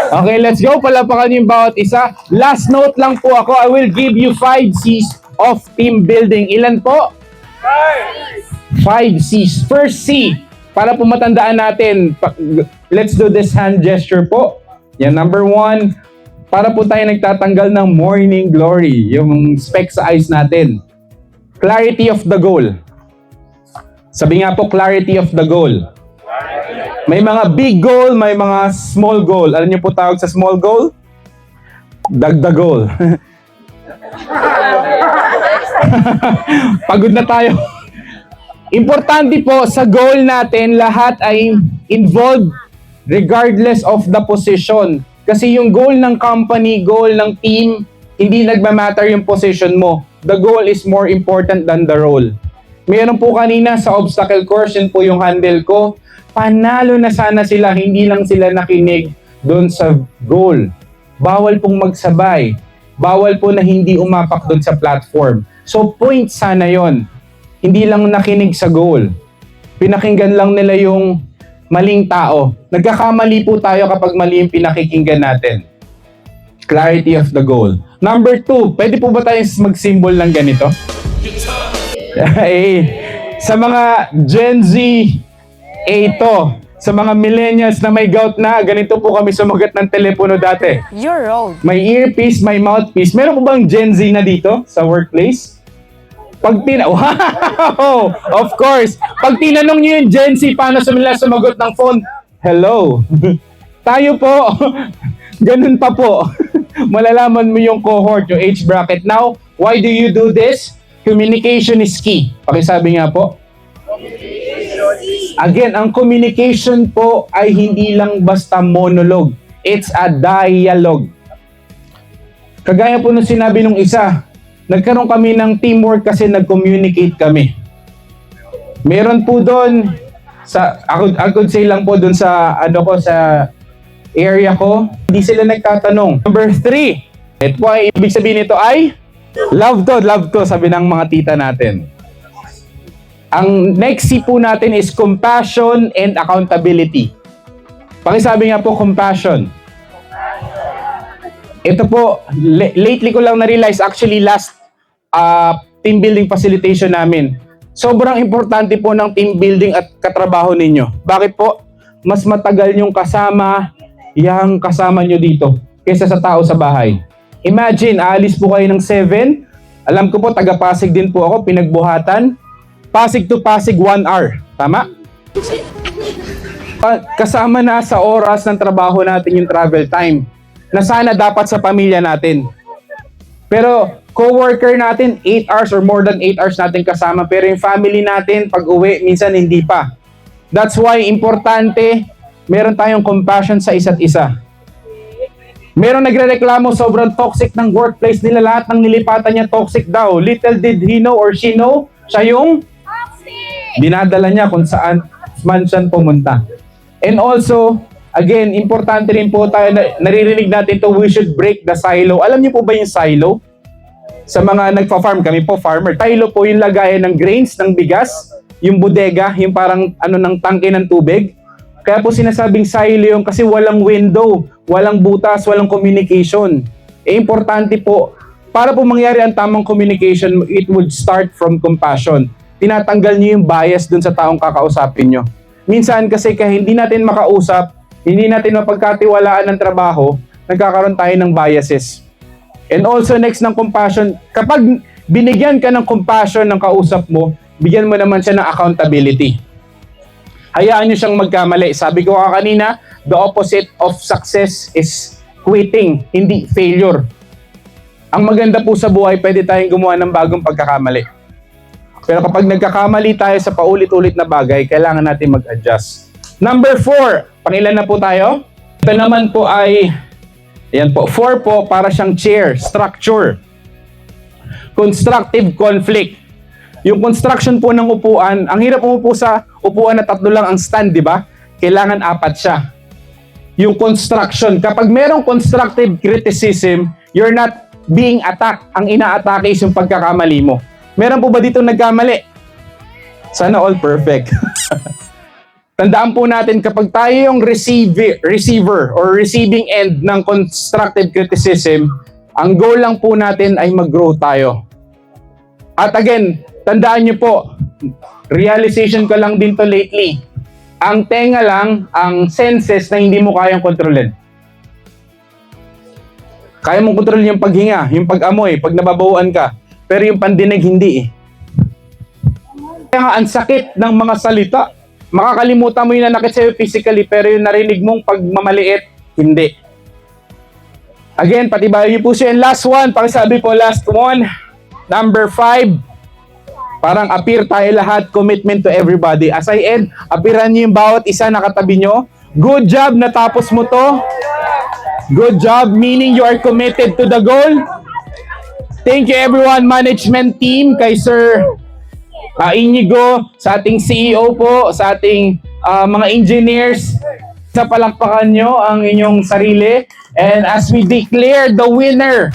Okay, let's go. Palapakan yung bawat isa. Last note lang po ako. I will give you 5 C's of team building. Ilan po? 5 C's. First C, para po matandaan natin, let's do this hand gesture po. Yan, number 1, para po tayo nagtatanggal ng morning glory, yung speck sa eyes natin. Clarity of the goal. Sabi nga po, clarity of the goal. May mga big goal, may mga small goal. Alam niyo po tawag sa small goal? Dagdag goal. Pagod na tayo. Importante po sa goal natin, lahat ay involved regardless of the position. Kasi yung goal ng company, goal ng team, hindi nagmamatter yung position mo. The goal is more important than the role. Meron po kanina sa obstacle course, yun po yung handle ko. Panalo na sana sila, hindi lang sila nakinig doon sa goal. Bawal pong magsabay. Bawal po na hindi umapak doon sa platform. So point sana yon. Hindi lang nakinig sa goal. Pinakinggan lang nila yung maling tao. Nagkakamali po tayo kapag mali yung pinakikinggan natin. Clarity of the goal. Number 2, pwede po ba tayo mag-symbol ng ganito? Sa mga Gen Z, ito. Sa mga millennials na may gout na, ganito po kami sumagot ng telepono dati. You're wrong. May earpiece, may mouthpiece. Meron po bang Gen Z na dito sa workplace? Wow! Of course! Pag tinanong nyo yung Gen Z, paano sila sumagot ng phone? Hello! Tayo po, ganun pa po. Malalaman mo yung cohort, yung age bracket. Now, why do you do this? Communication is key. Pakisabi nga po. Again, ang communication po ay hindi lang basta monologue. It's a dialogue. Kagaya po nung sinabi nung isa, nagkaroon kami ng teamwork kasi nag-communicate kami. Meron po doon, I could say lang po doon sa, sa area ko, hindi sila nagtatanong. Number 3, ito po ay ibig sabihin nito ay, love to, sabi ng mga tita natin. Ang next C po natin is compassion and accountability. Pakisabi nga po, compassion. Ito po, lately ko lang na-realize, actually last team building facilitation namin. Sobrang importante po ng team building at katrabaho ninyo. Bakit po? Mas matagal yung kasama nyo dito kaysa sa tao sa bahay. Imagine, aalis po kayo ng 7. Alam ko po, taga-Pasig din po ako, pinagbuhatan. Pasig to Pasig, 1 hour. Tama? Kasama na sa oras ng trabaho natin yung travel time na sana dapat sa pamilya natin. Pero co-worker natin, 8 hours or more than 8 hours natin kasama. Pero yung family natin, pag uwi, minsan hindi pa. That's why importante, meron tayong compassion sa isa't isa. Meron nagrereklamo, sobrang toxic ng workplace nila. Lahat ng nilipatan niya toxic daw. Little did he know or she know, siya yung dinadala niya kung saan man siya pumunta. And also, again, importante rin po tayo, naririnig natin to, we should break the silo. Alam niyo po ba yung silo? Sa mga nagpa-farm, kami po farmer. Silo po yung lagayan ng grains, ng bigas, yung bodega, yung parang ng tangke ng tubig. Kaya po sinasabing silo yung kasi walang window, walang butas, walang communication. Importante po, para po mangyari ang tamang communication, it would start from compassion. Tinatanggal niyo yung bias dun sa taong kakausapin nyo. Minsan kasi kaya hindi natin makausap, hindi natin mapagkatiwalaan ng trabaho, nagkakaroon tayo ng biases. And also next ng compassion, kapag binigyan ka ng compassion ng kausap mo, bigyan mo naman siya ng accountability. Hayaan nyo siyang magkamali. Sabi ko kanina, the opposite of success is quitting, hindi failure. Ang maganda po sa buhay, pwede tayong gumawa ng bagong pagkakamali. Pero kapag nagkakamali tayo sa paulit-ulit na bagay, kailangan natin mag-adjust. Number 4, pangilan na po tayo? Ito naman po ay, ayan po, 4 po, para siyang chair, structure. Constructive conflict. Yung construction po ng upuan, ang hirap umupo sa upuan na 3 lang ang stand, di ba? Kailangan 4 siya. Yung construction, kapag merong constructive criticism, you're not being attacked. Ang ina-atake is yung pagkakamali mo. Meron po ba dito nagkamali? Sana all perfect. Tandaan po natin kapag tayo yung receiver or receiving end ng constructive criticism, ang goal lang po natin ay mag-grow tayo. At again, tandaan nyo po, realization ko lang din to lately. Ang tenga lang, ang senses na hindi mo kayang kontrolin. Kaya mong kontrolin yung paghinga, yung pag-amoy, pag nababawan ka. Pero yung pandinig, hindi eh. Kaya nga, ang sakit ng mga salita. Makakalimutan mo yung nanakit sa'yo physically, pero yung narinig mong pagmamaliit, hindi. Again, patibayan niyo po siya. And last one, pakisabi po, last one. Number 5. Parang appear tayo lahat, commitment to everybody. As I end, appearan niyo yung bawat isa na katabi nyo. Good job, natapos mo to. Good job, meaning you are committed to the goal. Thank you everyone, management team, kay Sir Inigo, sa ating CEO po, sa ating mga engineers. Sa palakpakan nyo ang inyong sarili. And as we declare the winner